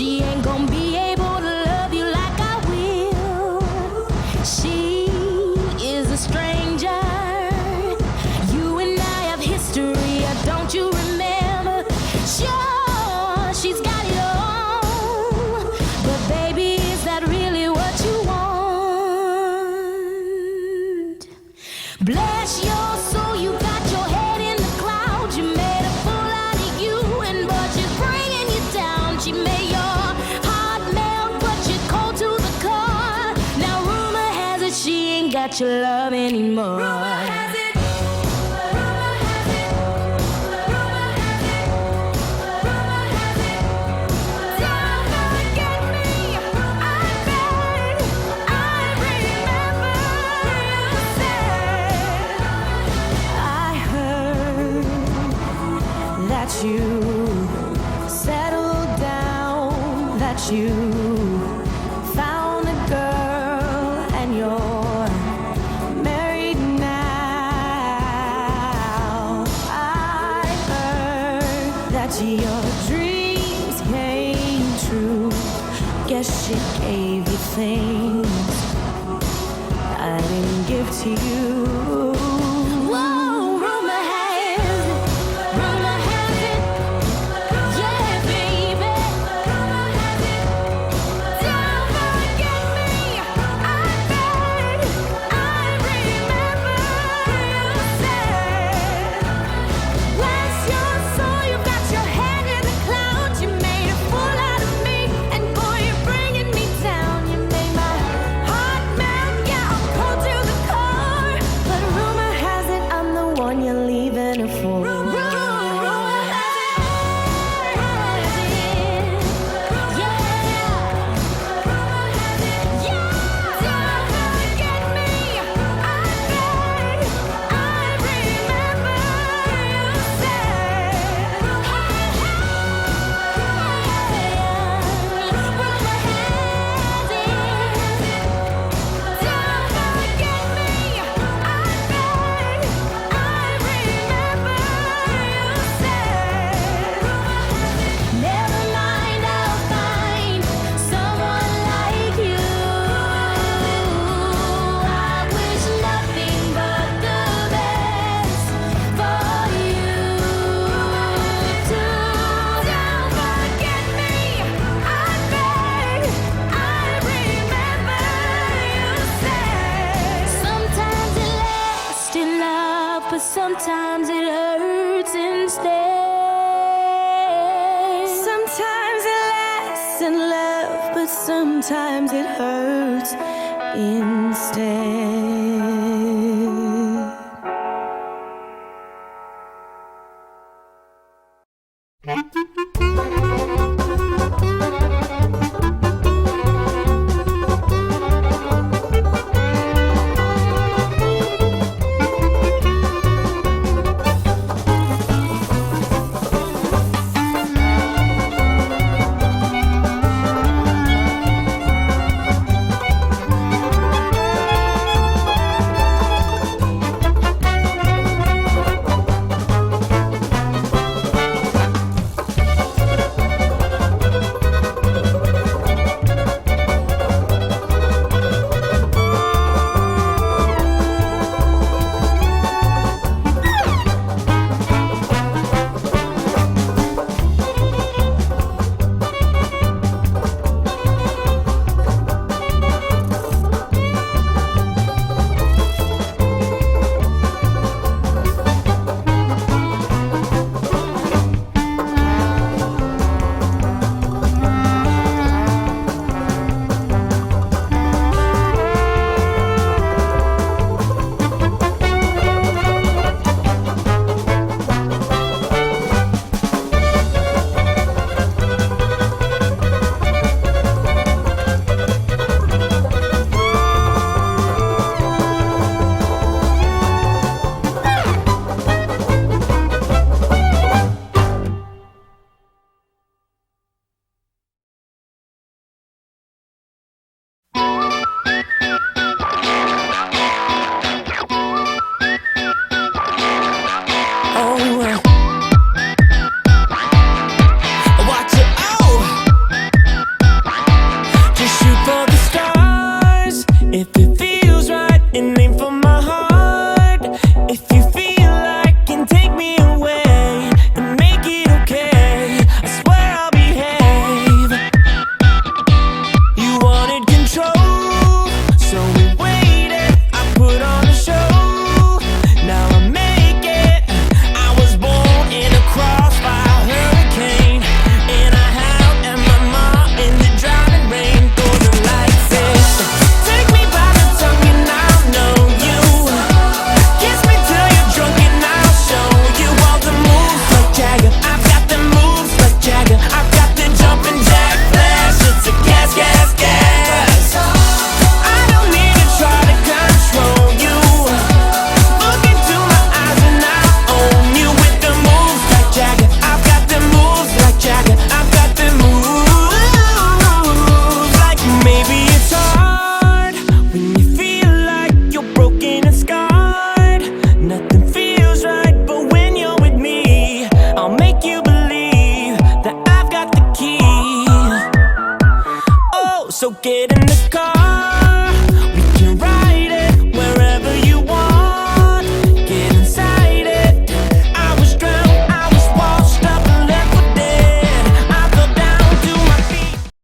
She ain't gonna be able to love you like I will. She is a stranger. You and I have history, don't you remember? Sure, she's got it all, but baby, is that really what you want? Bless your soul, you got your head in the clouds. You made a fool out of you, and but she's bringing you down. She made your heart melt, but you're cold to the core. Now rumor has it she ain't got your love anymore. Rumor has it. You settled down, that you found a girl and you're married now. I heard that your dreams came true. Guess she gave you things I didn't give to you. Sometimes it hurts instead. Sometimes it lasts in love, but sometimes it hurts instead. getting